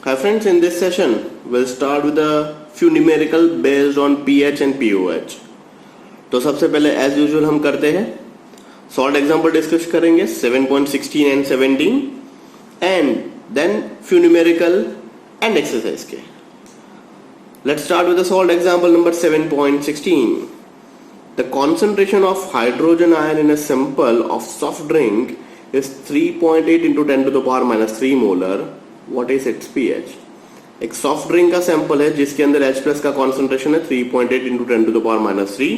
Hi friends, in this session we'll start with a few numerical based on pH and pOH. तो सबसे पहले as usual हम करते हैं सॉल्ट एग्जांपल डिस्कस करेंगे 7.16 and 17 and then few numerical and exercise के. Let's start with the salt example number 7.16. The concentration of hydrogen ion in a sample of soft drink is 3.8 into 10 to the power minus 3 molar. What is its pH? एक soft drink का sample है जिसके अंदर H plus का concentration है 3.8 into 10 to the power minus 3.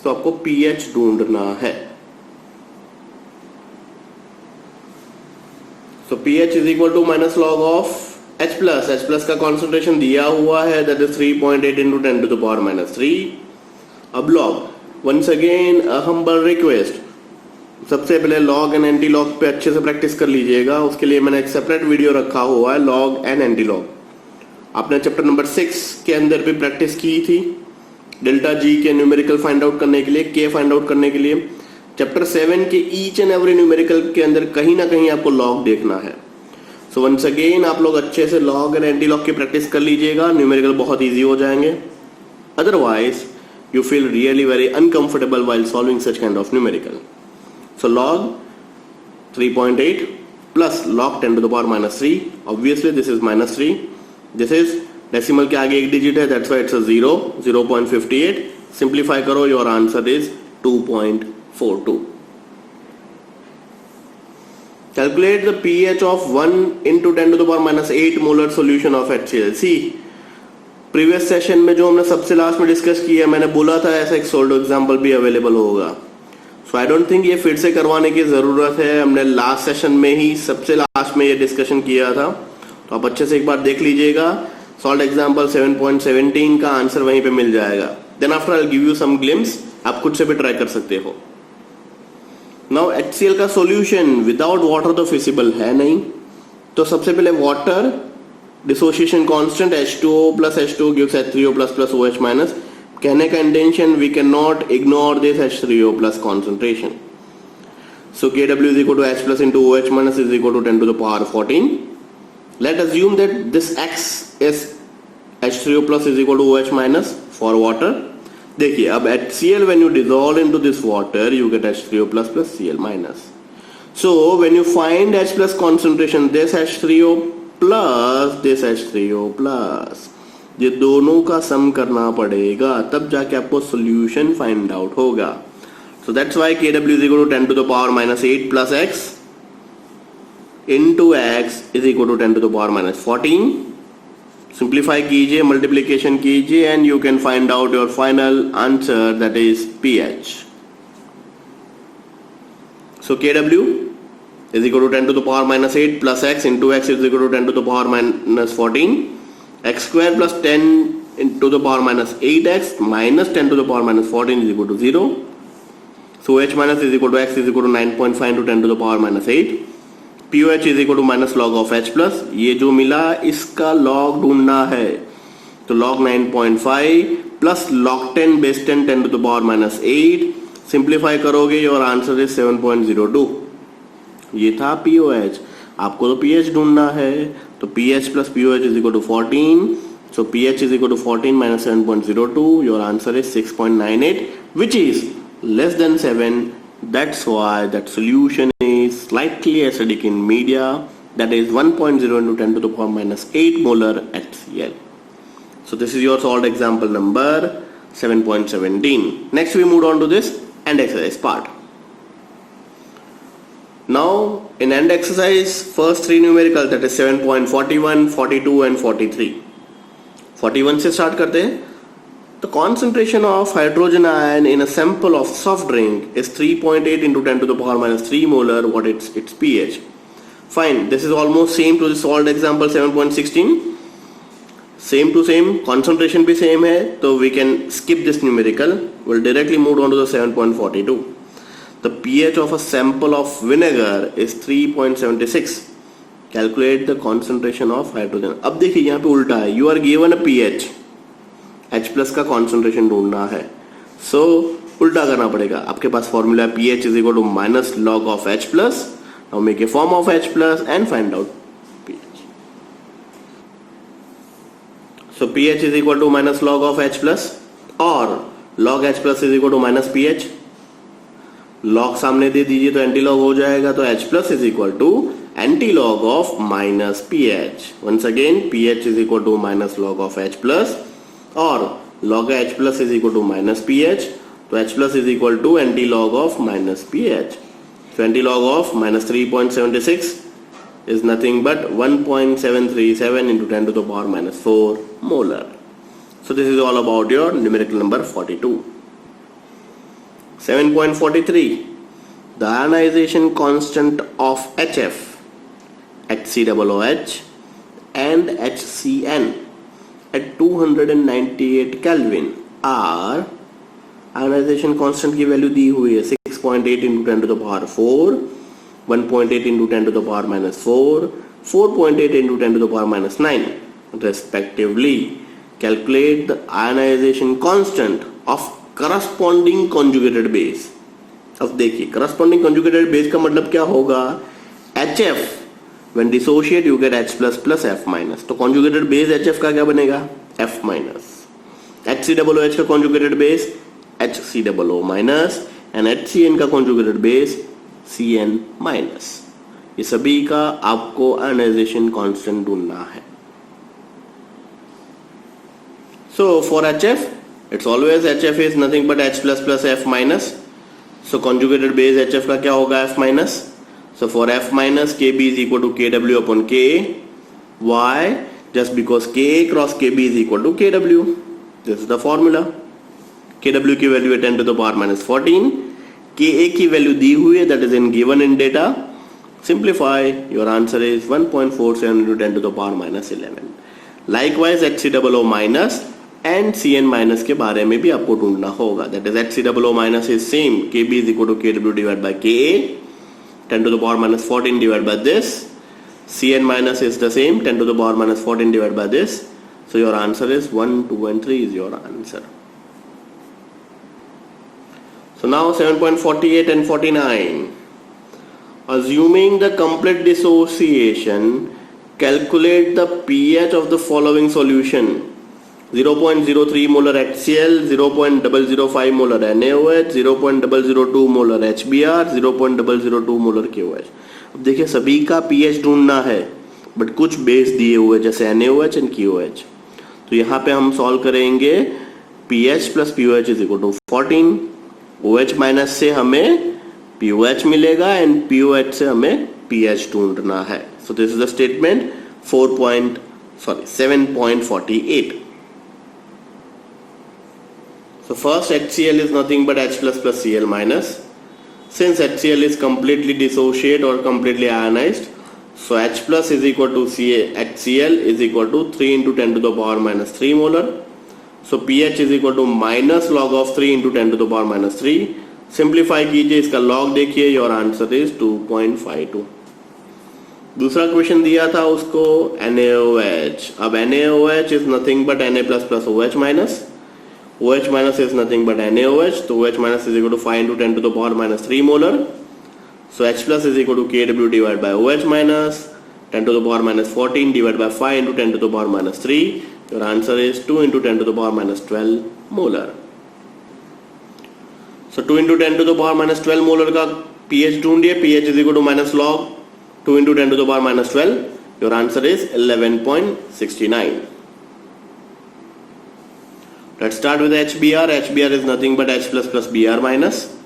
तो आपको pH ढूंढना है. So pH is equal to minus log of H plus. H plus का कॉन्सेंट्रेशन दिया हुआ है, that is 3.8 into 10 to the power minus 3. अब log, once again a humble request. सबसे पहले लॉग एंड एंटी लॉग पे अच्छे से प्रैक्टिस कर लीजिएगा. उसके लिए मैंने एक सेपरेट वीडियो रखा हुआ है लॉग एंड एंटी लॉग. आपने चैप्टर नंबर 6 के अंदर भी प्रैक्टिस की थी डेल्टा जी के न्यूमेरिकल फाइंड आउट करने के लिए, के फाइंड आउट करने के लिए. चैप्टर 7 के ईच एंड एवरी न्यूमेरिकल के अंदर कहीं ना कहीं आपको लॉग देखना है. सो वंस अगेन आप लोग अच्छे से लॉग एंड एंटी लॉग की प्रैक्टिस कर लीजिएगा. न्यूमेरिकल बहुत ईजी हो जाएंगे. Otherwise you feel really very uncomfortable while solving such kind of numerical. So log 3.8 plus log 10 to the power minus 3. Obviously this is minus 3. This is decimal के आगे एक digit है, that's why it's a 0, 0.58. Simplify करो, your answer is 2.42. Calculate the pH of 1 into 10 to the power minus 8 molar solution of HCl. See, previous session में जो हमने सबसे last में डिस्कस किया, मैंने बोला था ऐसा एक सोल्ड एग्जांपल भी अवेलेबल होगा. सो आई डोंट थिंक ये फिर से करवाने की जरूरत है. हमने लास्ट सेशन में ही सबसे लास्ट में ये डिस्कशन किया था, तो आप अच्छे से एक बार देख लीजिएगा. सॉल्ड एग्जांपल 7.17 का आंसर वहीं पे मिल जाएगा. Then after I will give you some glimpse, आप खुद से भी ट्राई कर सकते हो. नाउ HCl का सॉल्यूशन विदाउट वाटर तो फिजिबल है नहीं, तो सबसे पहले water dissociation constant H2O plus H2O gives H3O plus OH minus. कहने का intention, we cannot ignore this H3O plus concentration. So Kw is equal to H plus into OH minus is equal to 10 to the power 14. Let assume that this X is H3O plus is equal to OH minus for water. देखिए अब HCl when you dissolve into this water you get H3O plus Cl minus. So when you find H plus concentration, this H3O plus this H3O plus, ये दोनों का सम करना पड़ेगा, तब जाके आपको सॉल्यूशन फाइंड आउट होगा. So that's why Kw is equal to 10 to the power minus 8 plus x into x is equal to 10 to the power minus 14. Simplify कीजिए, मल्टीप्लीकेशन कीजिए and you can find out your final answer, that is pH. So Kw is equal to 10 to the power minus 8 plus x into x is equal to 10 to the power minus 14. X square plus 10 into the power minus 8x minus 10 to the power minus 14 is equal to 0. So h minus is equal to x is equal to 9.5 into 10 to the power minus 8. pOH is equal to minus log of h plus. ये जो मिला इसका log ढूंढना है, तो log 9.5 plus log 10 base 10 10 to the power minus 8. Simplify करोगे your answer is 7.02. ये था pOH. आपको तो pH ढूंढना है, तो pH plus pOH is equal to 14. So pH is equal to 14 minus 7.02. Your answer is 6.98, which is less than 7. That's why that solution is slightly acidic in media. That is 1.0 into 10 to the power minus 8 molar HCl. So this is your salt example number 7.17. Next we move on to this end exercise part. Now in end exercise, first three numerical, that is 7.41, 42 and 43. 41 से start करते हैं. The concentration of hydrogen ion in a sample of soft drink is 3.8 into 10 to the power minus 3 molar. What its pH? Fine. This is almost same to the salt example 7.16. Same to same, concentration भी same है, तो we can skip this numerical. We'll directly move on to the 7.42. The pH of a sample of vinegar is 3.76. Calculate the concentration of hydrogen. अब देखिए यहाँ पे उल्टा है. You are given a pH. H plus का concentration ढूंढना है. So उल्टा करना पड़ेगा. आपके पास formula pH is equal to minus log of H plus. Now make a form of H plus and find out pH. So pH is equal to minus log of H plus और log H plus is equal to minus pH. log सामने दे दीजिए तो anti log हो जाएगा, तो H plus is equal to anti log of minus pH. Once again pH is equal to minus log of H plus और log H plus is equal to minus pH, तो H plus is equal to anti log of minus pH. So anti log of minus 3.76 is nothing but 1.737 into 10 to the power minus 4 molar. So this is all about your numerical number 42. 7.43. The ionization constant of HF, HCOOH and HCN at 298 Kelvin are, ionization constant की value दी हुई है 6.8 into 10 to the power 4, 1.8 into 10 to the power minus 4, 4.8 into 10 to the power minus 9 respectively. Calculate the ionization constant of corresponding conjugated base. अब देखिए corresponding conjugated base का मतलब क्या होगा, HF when dissociate you get H plus plus F minus, तो conjugated base HF का क्या बनेगा, F minus. HCOOH का conjugated base HCOO minus and HCN का conjugated base CN minus. ये सभी का आपको ionization constant ढूंढना है. So for HF, it's always HF is nothing but H plus plus F minus. So conjugated base HF का क्या होगा, F minus. So for F minus, Kb is equal to Kw upon Ka. Why? Just because Ka cross Kb is equal to Kw. This is the formula. Kw की value है 10 to the power minus 14. Ka की value दी हुई है, that is in given in data. Simplify, your answer is 1.47 into 10 to the power minus 11. Likewise HCOO minus and CN minus के बारे में भी आपको ढूंढना होगा. That is HCOO minus is same, Kb is equal to Kw divided by Ka, 10 to the power minus 14 divided by this. CN minus is the same, 10 to the power minus 14 divided by this. So your answer is 1, 2 and 3 is your answer. So now 7.48 and 49. Assuming the complete dissociation, calculate the pH of the following solution. 0.03 molar HCl, 0.005 molar NaOH, 0.002 molar HBr, 0.002 molar KOH. अब देखिए सभी का pH ढूंढना है, but कुछ base दिए हुए जैसे NaOH एंड KOH. तो यहाँ पे हम सॉल्व करेंगे pH plus POH is equal to 14. OH minus से हमें POH मिलेगा एंड POH से हमें pH ढूंढना है. So this is the statement 7.48. So first HCl is nothing but H plus plus Cl minus. Since HCl is completely dissociate or completely ionized, so H plus is equal to HCl is equal to 3 into 10 to the power minus 3 molar. So pH is equal to minus log of 3 into 10 to the power minus 3. Simplify कीजिए, इसका log देखिए, your answer is 2.52. दूसरा question दिया था उसको NaOH. अब NaOH is nothing but Na plus plus OH minus. OH minus is nothing but NaOH, so OH minus is equal to 5 into 10 to the power minus 3 molar. So H plus is equal to Kw divided by OH minus 10 to the power minus 14 divided by 5 into 10 to the power minus 3. Your answer is 2 into 10 to the power minus 12 molar. So 2 into 10 to the power minus 12 molar का pH ढूंढिए. pH is equal to minus log 2 into 10 to the power minus 12. Your answer is 11.69. Let's start with HBr. HBr is nothing but H plus plus Br minus.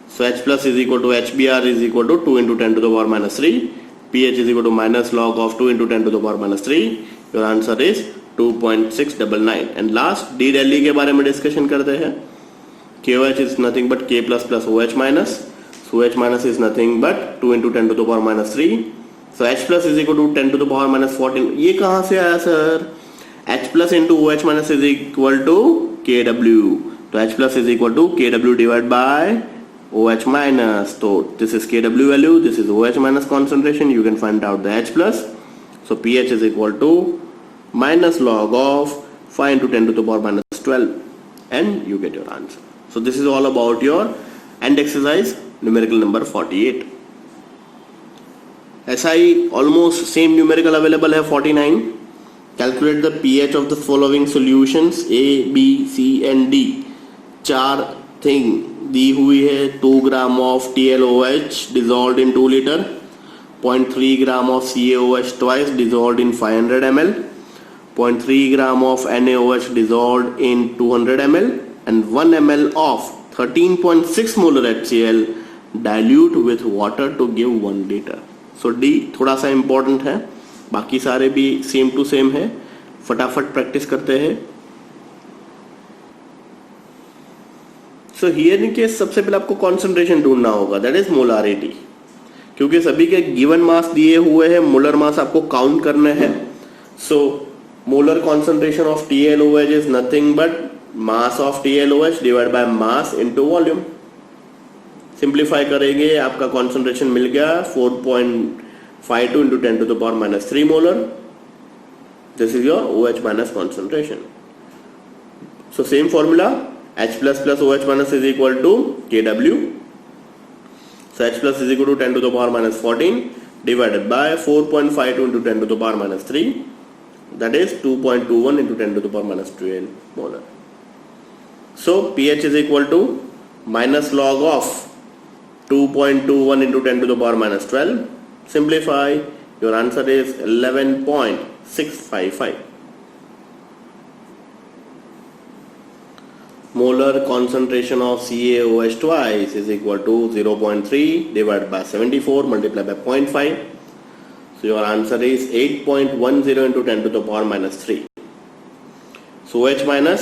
So H plus is equal to HBr is equal to 2 into 10 to the power minus 3. pH is equal to minus log of 2 into 10 to the power minus 3. Your answer is 2.699. And last D Delhi के बारे में discussion करते हैं. KOH is nothing but K plus plus OH minus. So OH minus is nothing but 2 into 10 to the power minus 3. So H plus is equal to 10 to the power minus 14. ये कहाँ से आया sir? H plus into OH minus is equal to Kw. तो H plus is equal to Kw divided by OH minus. So this is Kw value, this is OH minus concentration. You can find out the H plus. So pH is equal to minus log of 5 into 10 to the power minus 12, and you get your answer. So this is all about your end exercise numerical number 48. SI almost same numerical available है 49. Calculate the pH of the following solutions A B C and D. 4 thing दी हुई है। 2 gram of TLOH dissolved in 2 liter, 0.3 gram of CaOH twice dissolved in 500 ml, 0.3 gram of NaOH dissolved in 200 ml and 1 ml of 13.6 molar HCl dilute with water to give 1 liter। So D थोड़ा सा important है, बाकी सारे भी same to same है। फटाफट practice करते हैं। सो हियर इन केस सबसे पहले आपको कॉन्सेंट्रेशन ढूंढना होगा, दैट इज मोलारिटी, क्योंकि सभी के गिवन मास दिए हुए हैं, मोलर मास आपको काउंट करने हैं। So molar concentration of TLOH is nothing but mass of TLOH divide by mass into volume. Simplify करेंगे, आपका कॉन्सेंट्रेशन मिल गया 4.52 into 10 to the power minus 3 molar. This is your OH minus concentration. So same formula, H plus plus OH minus is equal to Kw. So H plus is equal to 10 to the power minus 14 divided by 4.52 into 10 to the power minus 3, that is 2.21 into 10 to the power minus 12 molar. So pH is equal to minus log of 2.21 into 10 to the power minus 12. Simplify, your answer is 11.655. Molar concentration of CaOH twice is equal to 0.3 divided by 74 multiplied by 0.5. So your answer is 8.10 into 10 to the power minus 3. So OH minus,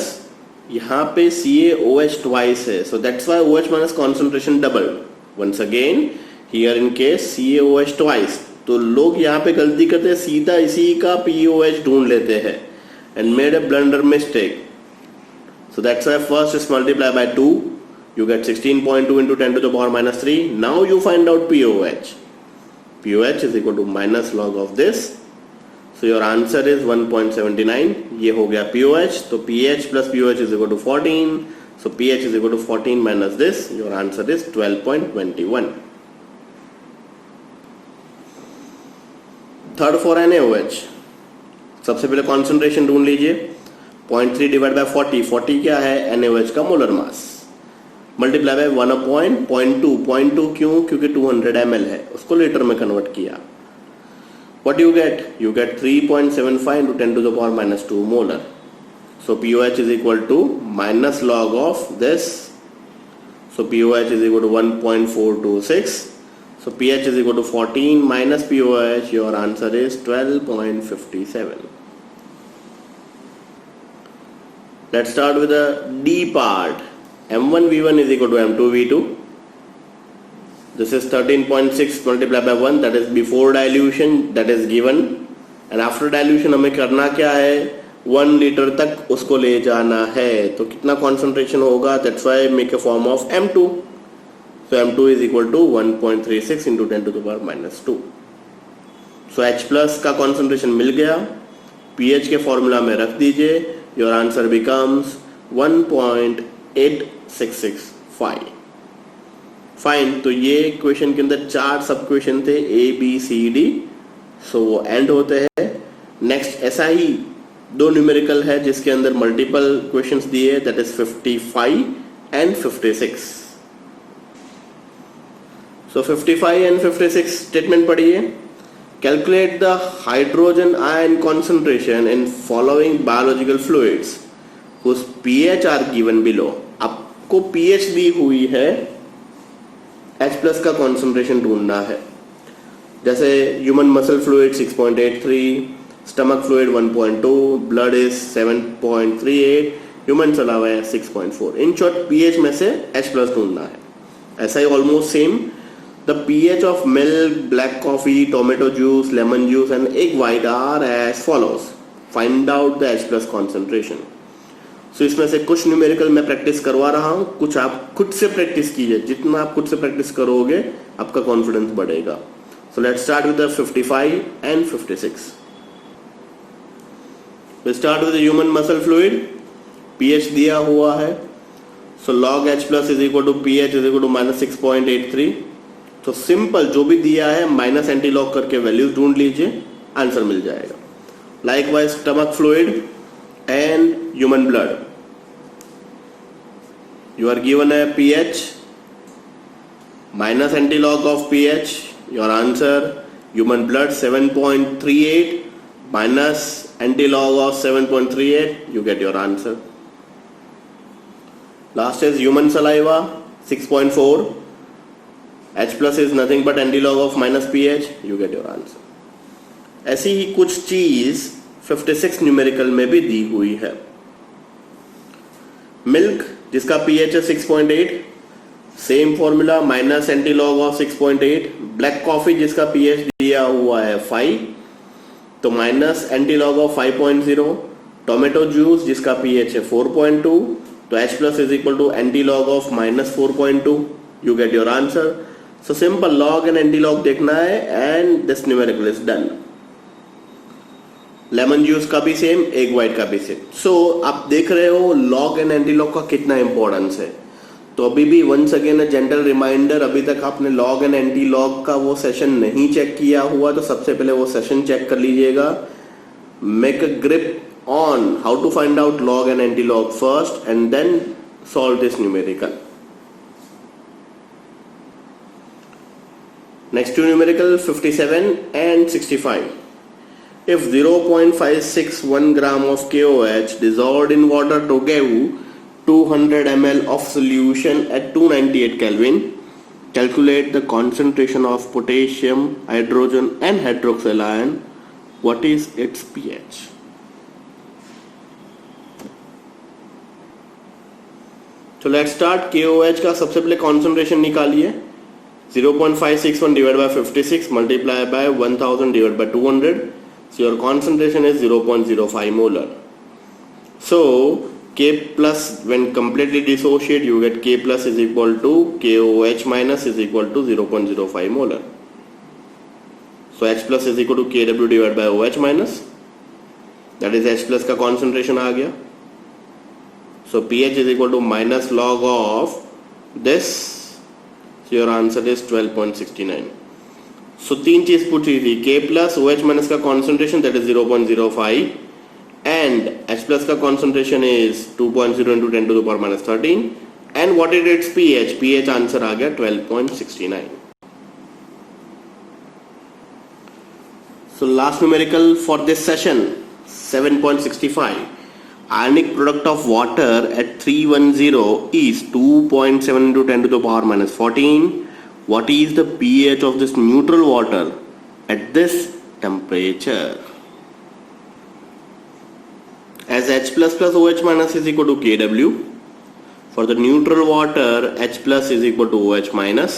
यहाँ पे CaOH twice है, so that's why OH minus concentration double. Once again, here in case CaOH twice, तो लोग यहाँ पे गलती करते हैं, सीधा इसी का POH ढूंढ लेते हैं and made a blunder mistake. So that's why first is multiply by 2, you get 16.2 into 10 to the power minus 3. Now you find out POH. POH is equal to minus log of this. So your answer is 1.79. ये हो गया POH, तो pH plus POH is equal to 14. So pH is equal to 14 minus this. Your answer is 12.21. Third for NaOH, सबसे पहले concentration ढूंढ लीजिए। 0.3 divide by 40, 40 क्या है? NaOH का मोलर मास, मल्टीप्लाई बाय 1/0.2 क्यों? क्योंकि 200 ml है, उसको लीटर में कन्वर्ट किया। What you get? You get 3.75 into 10 to the power minus 2 molar. So POH is equal to minus log of this. So POH is equal to 1.426. So pH is equal to 14 minus POH. Your answer is 12.57. Let's start with the D part. M1V1 is equal to M2V2. This is 13.6 multiplied by 1, that is before dilution, that is given. And after dilution हमें करना क्या है? 1 litre तक उसको ले जाना है, तो कितना कॉन्सेंट्रेशन होगा? That's why make a form of M2. So M2 is equal to 1.36 into 10 to the power minus 2. So H plus का कॉन्सेंट्रेशन मिल गया, pH के फॉर्मूला में रख दीजिए, your answer becomes 1.8665. फाइन, तो ये क्वेश्चन के अंदर 4 सब क्वेश्चन थे A B C D, सो वो एंड होते हैं। नेक्स्ट ऐसा ही 2 न्यूमेरिकल है जिसके अंदर मल्टीपल क्वेश्चंस दिए, that is 55 and 56। So 55 and 56 statement पढ़िए। Calculate the hydrogen ion concentration in following biological fluids whose pH are given below. आपको pH दी हुई है, H प्लस का कॉन्सेंट्रेशन ढूंढना है। जैसे human muscle fluid 6.83, stomach fluid 1.2, blood is 7.38, human चला हुआ है 6.4। इन शॉर्ट pH में से H प्लस ढूंढना है। ऐसा ही almost same, the pH of milk, black coffee, tomato juice, lemon juice and egg white are as follows. Find out the H plus concentration. So इसमें से कुछ न्यूमेरिकल मैं प्रैक्टिस करवा रहा हूं, कुछ आप खुद से प्रैक्टिस कीजिए। जितना आप खुद से प्रैक्टिस करोगे आपका कॉन्फिडेंस बढ़ेगा। So let's start with the 55 and 56। We start with human muscle fluid. pH दिया हुआ है, so log H plus is equal to pH is equal to -6.83। तो सिंपल जो भी दिया है माइनस एंटी लॉग करके वैल्यूज ढूंढ लीजिए, आंसर मिल जाएगा। Likewise, stomach fluid and human blood. You are given a pH minus antilog of pH. Your answer, human blood 7.38 minus antilog of 7.38. You get your answer. Last is human saliva 6.4. H plus is nothing but antilog of minus pH. You get your answer. ऐसी ही कुछ चीज 56 numerical में भी दी हुई है. Milk जिसका pH है 6.8, same formula minus antilog of 6.8. Black coffee जिसका pH दिया हुआ है 5, तो minus antilog of 5.0. Tomato juice जिसका pH है 4.2, तो H plus is equal to antilog of minus 4.2. You get your answer. So simple log and antilog देखना है and this numerical is done. Lemon juice का भी सेम, एग व्हाइट का भी same. सो आप देख रहे हो लॉग एंड एंटीलॉग का कितना इंपॉर्टेंस है. तो अभी भी once again a gentle reminder, अभी तक आपने लॉग एंड एंटीलॉग का वो सेशन नहीं चेक किया हुआ तो सबसे पहले वो सेशन चेक कर लीजिएगा. Make a grip on how to find out log and antilog first and then solve this numerical. Next two numerical 57 and 65. If 0.561 gram of KOH dissolved in water to give 200 ml of solution at 298 Kelvin, calculate the concentration of potassium, hydrogen and hydroxyl ion. What is its pH? So let's start. KOH का सबसे पहले concentration निकालिए. 0.561 divided by 56 multiplied by 1000 divided by 200. So your concentration is 0.05 molar. So K plus, when completely dissociate, you get K plus is equal to KOH minus is equal to 0.05 molar. So H plus is equal to KW divided by OH minus. That is H plus का concentration आ गया. So pH is equal to minus log of this. So your answer is 12.69. So तीन चीज पूछी थी. K plus OH minus का concentration that is 0.05 and H plus का concentration is 2.0 into 10 to the power minus 13 and what is its pH? pH answer आ गया 12.69. So last numerical for this session 7.65. Ionic product of water at 310 is 2.7 into 10 to the power minus 14. What is the pH of this neutral water at this temperature? As H plus plus OH minus is equal to KW, for the neutral water H plus is equal to OH minus.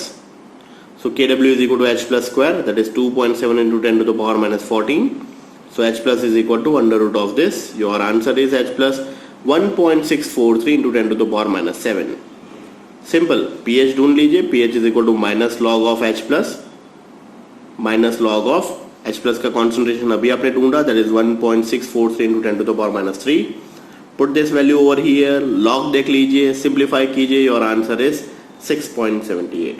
So KW is equal to H plus square, that is 2.7 into 10 to the power minus 14. So H plus is equal to under root of this. Your answer is H plus 1.643 into 10 to the power minus 7. Simple. pH ढूंढ लीजिए. pH is equal to minus log of H plus minus log of H plus का concentration अभी आपने ढूंढा, that is 1.643 into 10 to the power minus 3. Put this value over here. log देख लीजिए, simplify कीजिए. Your answer is 6.78.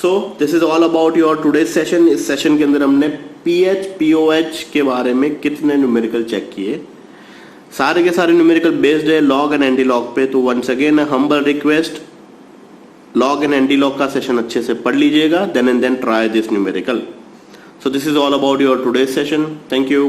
So this is all about your today's session. इस session के अंदर हमने pH, POH के बारे में कितने न्यूमेरिकल चेक किए. सारे के सारे न्यूमेरिकल बेस्ड है लॉग एंड एंटीलॉग पे. तो once again humble request, log and antilog का सेशन अच्छे से पढ़ लीजिएगा, then and then try this numerical. So this is all about your today's session. Thank you.